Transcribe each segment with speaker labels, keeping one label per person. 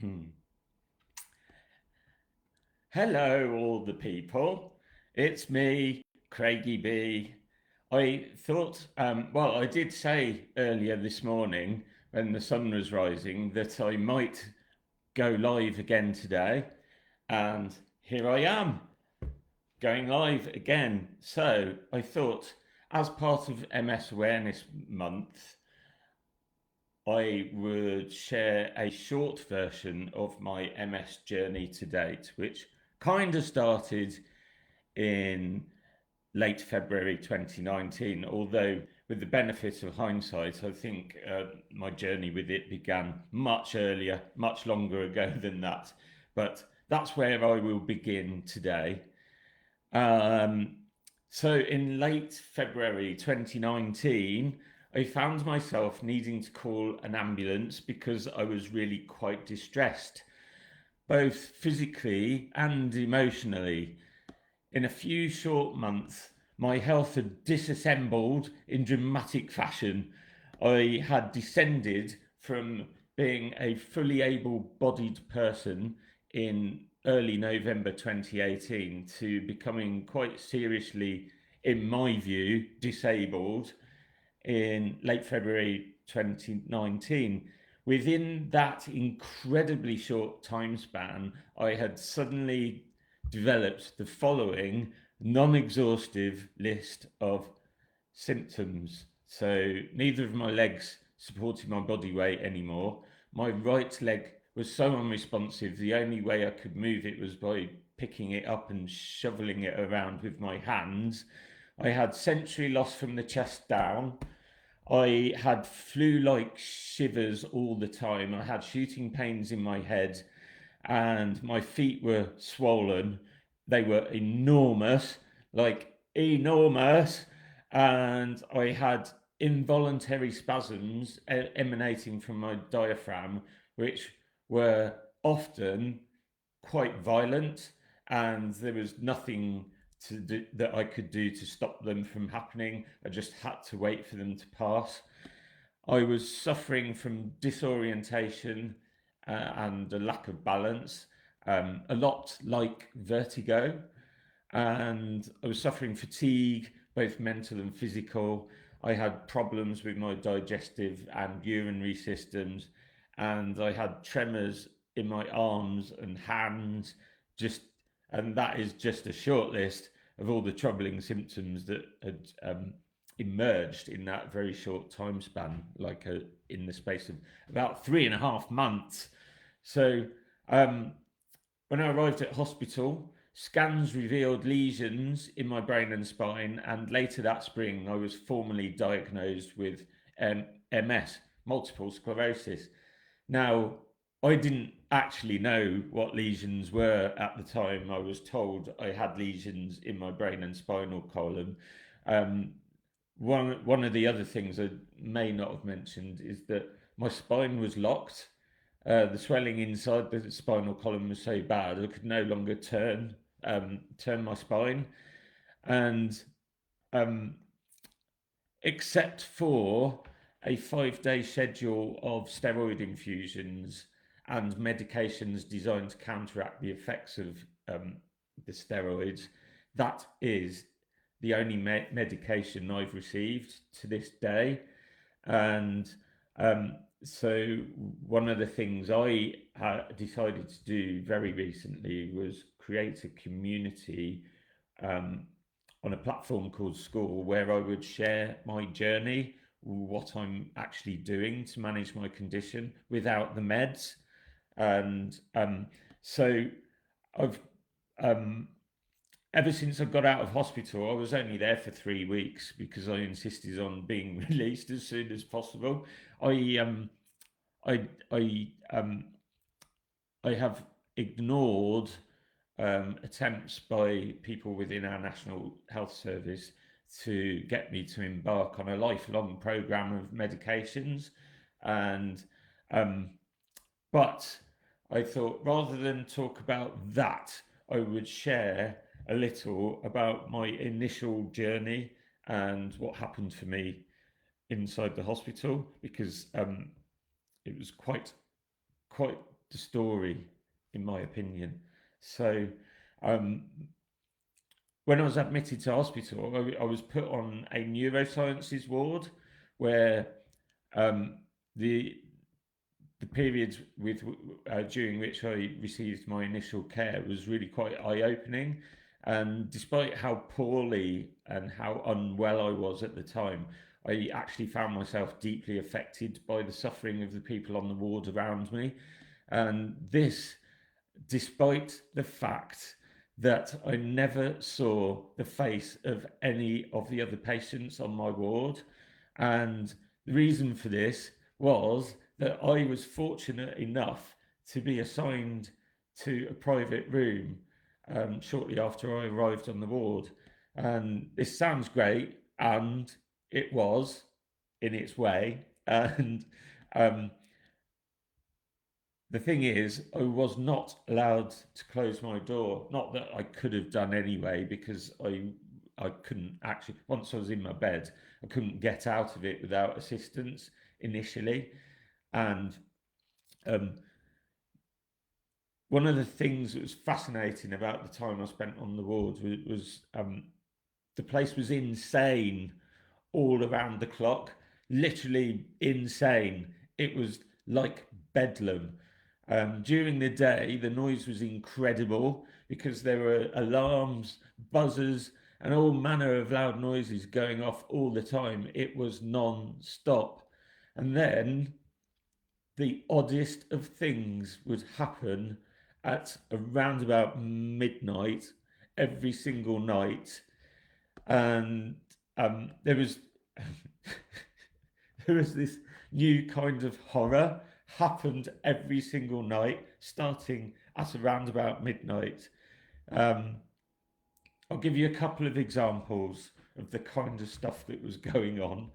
Speaker 1: Hmm. Hello, all the people. It's me, Craigie B. I thought, I did say earlier this morning when the sun was rising that I might go live again today, and here I am going live again. So I thought, as part of MS Awareness Month, I would share a short version of my MS journey to date, which kind of started in late February 2019. Although, with the benefit of hindsight, I think my journey with it began much earlier, much longer ago than that. But that's where I will begin today. Um, so, in late February 2019, I found myself needing to call an ambulance because I was really quite distressed, both physically and emotionally. In a few short months, my health had disassembled in dramatic fashion. I had descended from being a fully able bodied person in early November 2018 to becoming quite seriously, in my view, disabled in late February 2019. Within that incredibly short time span, I had suddenly developed the following non exhaustive list of symptoms. So, neither of my legs supported my body weight anymore. My right leg was so unresponsive, the only way I could move it was by picking it up and shoveling it around with my hands. I had sensory loss from the chest down. I had flu like shivers all the time. I had shooting pains in my head, and my feet were swollen. They were enormous, like enormous. And I had involuntary spasms emanating from my diaphragm, which were often quite violent, and there was nothing that I could do to stop them from happening. I just had to wait for them to pass. I was suffering from disorientation and a lack of balance, a lot like vertigo, and I was suffering fatigue, both mental and physical. I had problems with my digestive and urinary systems, and I had tremors in my arms and hands. Just and that is just a short list of all the troubling symptoms that had emerged in that very short time span, in the space of about 3.5 months. So um, when I arrived at hospital, scans revealed lesions in my brain and spine, and later that spring, I was formally diagnosed with MS, multiple sclerosis. Now, I didn't actually know what lesions were at the time. I was told I had lesions in my brain and spinal column. Um, one of the other things I may not have mentioned is that my spine was locked. The swelling inside the spinal column was so bad I could no longer turn my spine, and um, except for a 5 day schedule of steroid infusions and medications designed to counteract the effects of the steroids, that is the only medication I've received to this day. And so, one of the things I decided to do very recently was create a community um, on a platform called School where I would share my journey, what I'm actually doing to manage my condition without the meds. And so, I've um, ever since I got out of hospital, I was only there for 3 weeks because I insisted on being released as soon as possible. I um I I I have ignored attempts by people within our National Health Service to get me to embark on a lifelong program of medications, and um, but I thought rather than talk about that, I would share a little about my initial journey and what happened for me inside the hospital because it was quite the story, in my opinion. So, um, when I was admitted to hospital, I was put on a neurosciences ward where um, the the period with during which I received my initial care was really quite eye-opening. And despite how poorly and how unwell I was at the time, I actually found myself deeply affected by the suffering of the people on the ward around me. And this, despite the fact that I never saw the face of any of the other patients on my ward. And the reason for this was that I was fortunate enough to be assigned to a private room shortly after I arrived on the ward. And this sounds great, and it was in its way. And um, the thing is, I was not allowed to close my door. Not that I could have done anyway, because I couldn't actually. Once I was in my bed, I couldn't get out of it without assistance initially. And um, one of the things that was fascinating about the time I spent on the wards was the place was insane all around the clock, literally insane. It was like bedlam. During the day, the noise was incredible because there were alarms, buzzers, and all manner of loud noises going off all the time. It was non-stop. And then the oddest of things would happen at around about midnight every single night. And there was there was this new kind of horror happened every single night, starting at around about midnight. Um, I'll give you a couple of examples of the kind of stuff that was going on.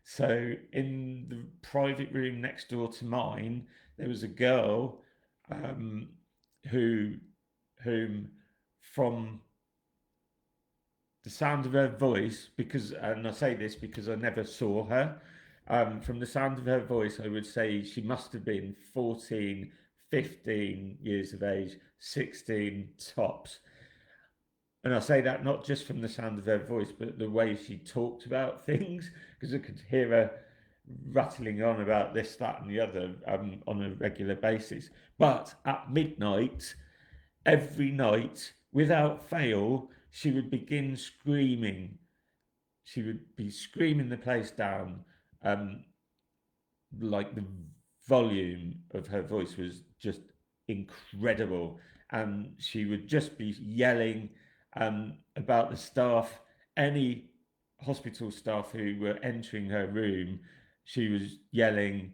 Speaker 1: So, in the private room next door to mine, there was a girl um, who, whom, from the sound of her voice, because, and I say this because I never saw her, from the sound of her voice, I would say she must have been 14, 15 years of age, 16 tops. And I say that not just from the sound of her voice, but the way she talked about things, because I could hear her rattling on about this, that, and the other on a regular basis. But at midnight, every night, without fail, she would begin screaming. She would be screaming the place down. Like the volume of her voice was just incredible. And she would just be yelling about the staff, any hospital staff who were entering her room. She was yelling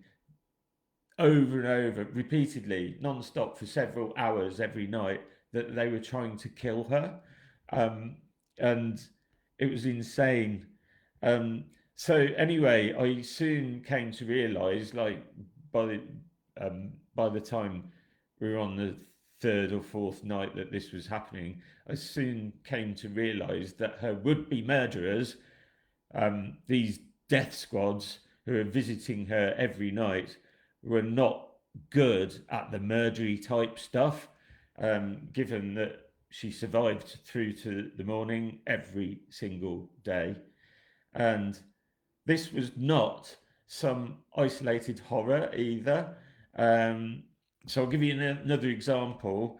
Speaker 1: over and over, repeatedly, non-stop for several hours every night, that they were trying to kill her. And it was insane. Um, so anyway, I soon came to realise, like by the time we were on the third or fourth night that this was happening, I soon came to realise that her would-be murderers, these death squads who are visiting her every night, were not good at the murdery type stuff, given that she survived through to the morning every single day. And this was not some isolated horror either. So I'll give you another example,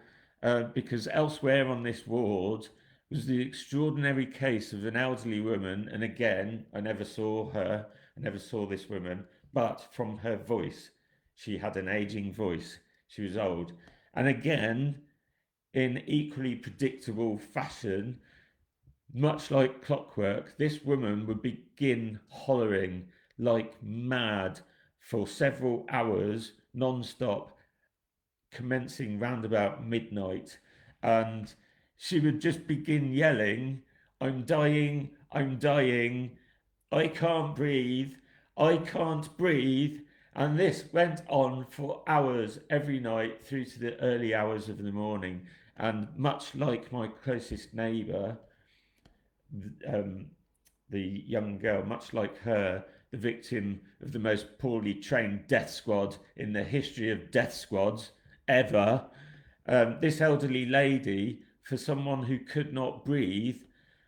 Speaker 1: because elsewhere on this ward was the extraordinary case of an elderly woman. And again, I never saw her, I never saw this woman, but from her voice, she had an aging voice. She was old. And again, in equally predictable fashion, much like clockwork, this woman would begin hollering like mad for several hours non-stop, commencing round about midnight. And she would just begin yelling, "I'm dying, I'm dying, I can't breathe, I can't breathe." And this went on for hours every night through to the early hours of the morning. And much like my closest neighbour, um, the young girl, much like her, the victim of the most poorly trained death squad in the history of death squads, ever. This elderly lady, for someone who could not breathe,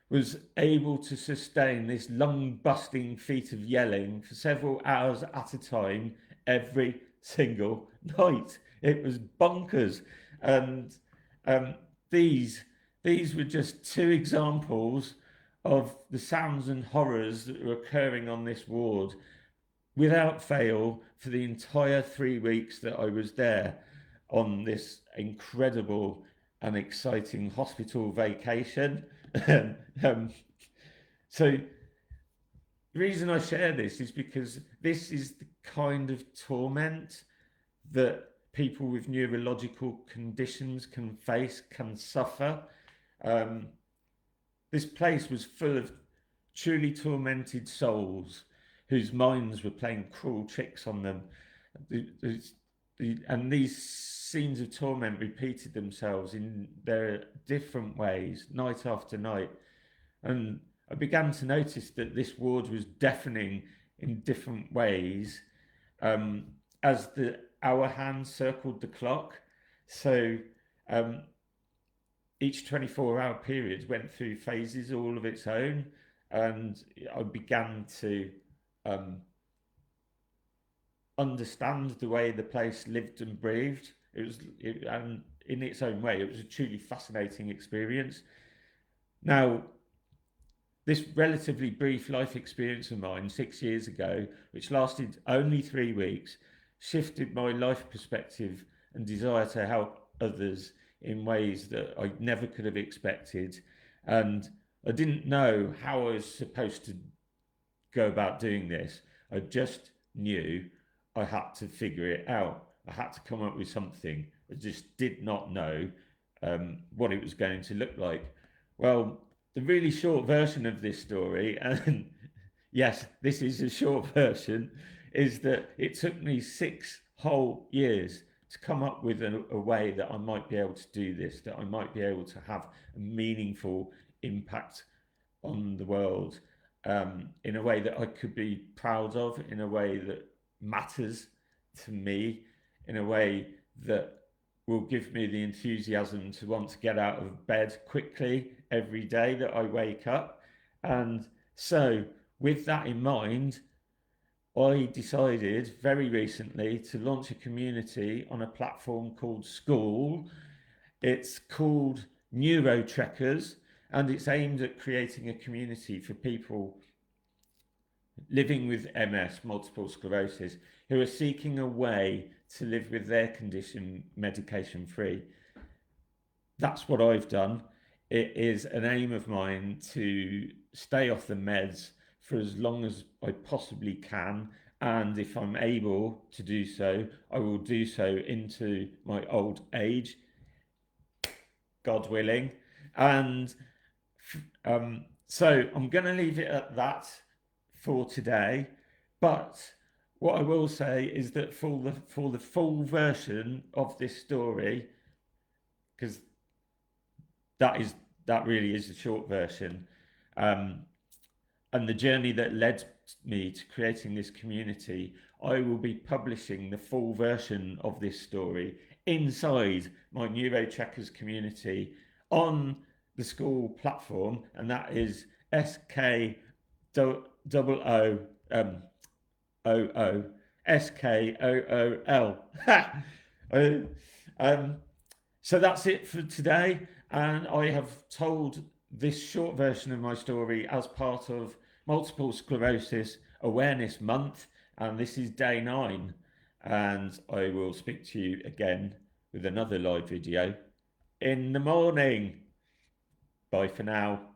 Speaker 1: was able to sustain this lung-busting feat of yelling for several hours at a time every single night. It was bonkers. And um, these these were just two examples of the sounds and horrors that were occurring on this ward without fail for the entire 3 weeks that I was there on this incredible and exciting hospital vacation. um, so the reason I share this is because this is the kind of torment that people with neurological conditions can face, can suffer. Um, this place was full of truly tormented souls whose minds were playing cruel tricks on them. And these scenes of torment repeated themselves in their different ways, night after night. And I began to notice that this ward was deafening in different ways as the hour hand circled the clock. So each 24-hour period went through phases all of its own, and I began to understand the way the place lived and breathed. And in its own way, it was a truly fascinating experience. Now, this relatively brief life experience of mine 6 years ago, which lasted only 3 weeks, shifted my life perspective and desire to help others in ways that I never could have expected. And I didn't know how I was supposed to go about doing this. I just knew I had to figure it out. I had to come up with something. I just did not know what it was going to look like. Well, the really short version of this story, and yes, this is a short version, is that it took me 6 whole years to come up with a way that I might be able to do this, that I might be able to have a meaningful impact on the world in a way that I could be proud of, in a way that matters to me, in a way that will give me the enthusiasm to want to get out of bed quickly every day that I wake up. And so, with that in mind, I decided very recently to launch a community on a platform called School. It's called Neurotrekkers, and it's aimed at creating a community for people living with MS, multiple sclerosis, who are seeking a way to live with their condition medication free. That's what I've done. It is an aim of mine to stay off the meds for as long as I possibly can. And if I'm able to do so, I will do so into my old age, God willing. And so I'm going to leave it at that for today. But what I will say is that for the full version of this story, because that really is the short version, and the journey that led me to creating this community, I will be publishing the full version of this story inside my Neurotrekkers community on the School platform, and that is SKOOL. So that's it for today, and I have told this short version of my story as part of Multiple Sclerosis Awareness Month, and this is day 9, and I will speak to you again with another live video in the morning. Bye for now.